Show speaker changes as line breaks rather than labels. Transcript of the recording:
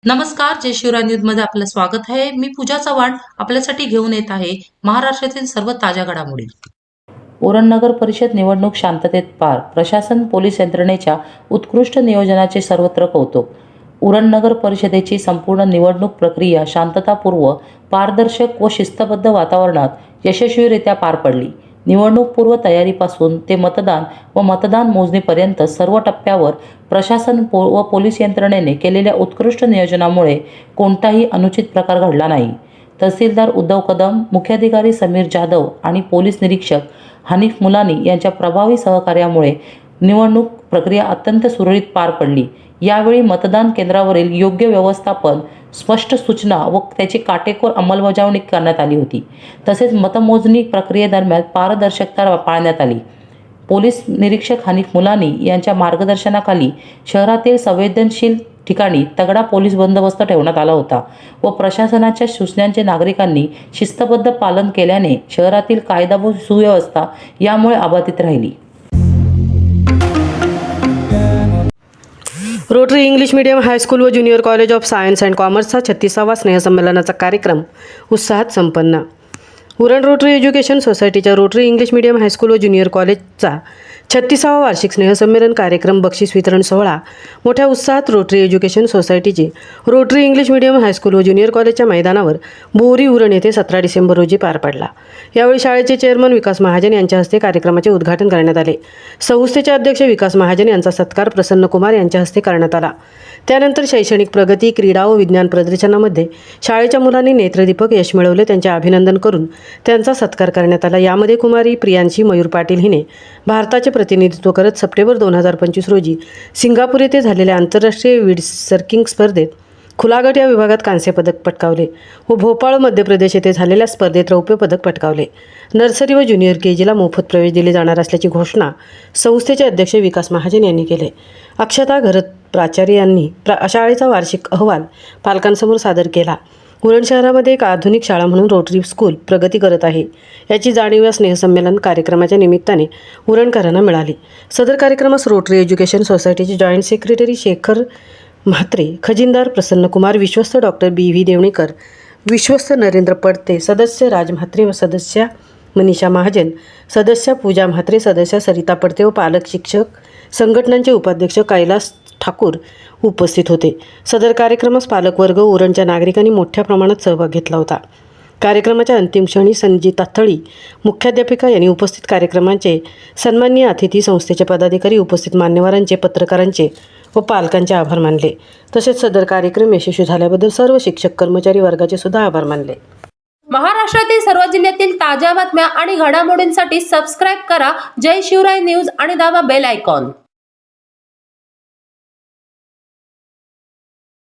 नमस्कार, जय शिवराय न्यूजमध्ये आपलं स्वागत आहे। मी पूजा चव्हाण आपल्यासाठी घेऊन येत आहे महाराष्ट्रातील सर्व ताज्या घडामोडी। उरण नगर परिषद निवडणूक शांततेत पार, प्रशासन पोलीस यंत्रणेच्या उत्कृष्ट नियोजनाचे सर्वत्र कौतुक। उरण नगर परिषदेची संपूर्ण निवडणूक प्रक्रिया शांततापूर्व, पारदर्शक व शिस्तबद्ध वातावरणात यशस्वीरित्या पार पडली। निवडणूक पूर्व तयारीपासून ते मतदान व मतदान मोजणीपर्यंत सर्व टप्प्यावर प्रशासन व पोलीस यंत्रणेने केलेल्या उत्कृष्ट नियोजनामुळे कोणताही अनुचित प्रकार घडला नाही। तहसीलदार उद्धव कदम, मुख्याधिकारी समीर जाधव आणि पोलीस निरीक्षक हनीफ मुलानी यांच्या प्रभावी सहकार्यामुळे निवडणूक प्रक्रिया अत्यंत सुरळीत पार पडली। यावेळी मतदान केंद्रावरील योग्य व्यवस्थापन, स्पष्ट सूचना व त्याची काटेकोर अंमलबजावणी करण्यात आली होती। तसेच मतमोजणी प्रक्रियेदरम्यान पारदर्शकता पाळण्यात आली। पोलीस निरीक्षक हनीफ मुलानी यांच्या मार्गदर्शनाखाली शहरातील संवेदनशील ठिकाणी तगडा पोलीस बंदोबस्त ठेवण्यात आला होता व प्रशासनाच्या सूचनांचे नागरिकांनी शिस्तबद्ध पालन केल्याने शहरातील कायदा व सुव्यवस्था यामुळे अबाधित राहिली।
रोटरी इंग्लिश मीडियम हायस्कूल व junior college of science and कॉमर्सचा 36वा स्नेहसंमेलनाचा कार्यक्रम उत्साहात संपन्न। उरण रोटरी एज्युकेशन सोसायटीच्या रोटरी इंग्लिश मीडियम हायस्कूल व ज्युनियर कॉलेजचा 36वा वार्षिक स्नेहसंमेलन कार्यक्रम बक्षीस वितरण सोहळा मोठ्या उत्साहात रोटरी एज्युकेशन सोसायटीचे रोटरी इंग्लिश मीडियम हायस्कूल व ज्युनियर कॉलेजच्या मैदानावर बोरी उरण येथे 17 डिसेंबर रोजी पार पडला। यावेळी शाळेचे चेअरमन विकास महाजन यांच्या हस्ते कार्यक्रमाचे उद्घाटन करण्यात आले। संस्थेचे अध्यक्ष विकास महाजन यांचा सत्कार प्रसन्न कुमार यांच्या हस्ते करण्यात आला। त्यानंतर शैक्षणिक प्रगती, क्रीडा व विज्ञान प्रदर्शनामध्ये शाळेच्या मुलांनी नेत्रदीपक यश मिळवले त्यांचे अभिनंदन करून त्यांचा सत्कार करण्यात आला। यामध्ये कुमारी प्रियांशी मयूर पाटील हिने भारताचे प्रतिनिधित्व करत सप्टेंबर 2025 रोजी सिंगापूर येथे झालेल्या आंतरराष्ट्रीय विंडसर्फिंग स्पर्धेत खुला गट या विभागात कांस्य पदक पटकावले व भोपाळ मध्य प्रदेश येथे झालेल्या स्पर्धेत रौप्य पदक पटकावले। नर्सरी व ज्युनियर केजीला मोफत प्रवेश दिले जाणार असल्याची घोषणा संस्थेचे अध्यक्ष विकास महाजन यांनी केले। अक्षता घरत प्राचार्य यांनी शाळेचा वार्षिक अहवाल पालकांसमोर सादर केला। उरण शहरामध्ये एक आधुनिक शाळा म्हणून रोटरी स्कूल प्रगती करत आहे याची जाणीव या स्नेहसंमेलन कार्यक्रमाच्या निमित्ताने उरणकरांना मिळाली। सदर कार्यक्रमास रोटरी एज्युकेशन सोसायटीचे जॉईंट सेक्रेटरी शेखर म्हात्रे, खजिनदार प्रसन्न कुमार, विश्वस्त डॉक्टर BV देवणीकर, विश्वस्त नरेंद्र पडते, सदस्य राज म्हात्रे व सदस्या मनीषा महाजन, सदस्या पूजा म्हात्रे, सदस्या सरिता पडते व पालक शिक्षक संघटनांचे उपाध्यक्ष कैलास ठाकूर उपस्थित होते। सदर कार्यक्रमास पालकवर्ग उरणच्या नागरिकांनी मोठ्या प्रमाणात सहभाग घेतला होता। कार्यक्रमाच्या अंतिम क्षणी संजीता थळी मुख्याध्यापिका यांनी उपस्थित कार्यक्रमाचे सन्माननीय अतिथी, संस्थेचे पदाधिकारी, उपस्थित मान्यवरांचे, पत्रकारांचे व पालकांचे आभार मानले। तसेच सदर कार्यक्रम यशस्वी झाल्याबद्दल सर्व शिक्षक कर्मचारी वर्गाचे सुद्धा आभार मानले।
महाराष्ट्रातील सर्व जिल्ह्यातील ताज्या बातम्या आणि घडामोडींसाठी सबस्क्राईब करा जय शिवराय न्यूज आणि दाबा बेल आयकॉन।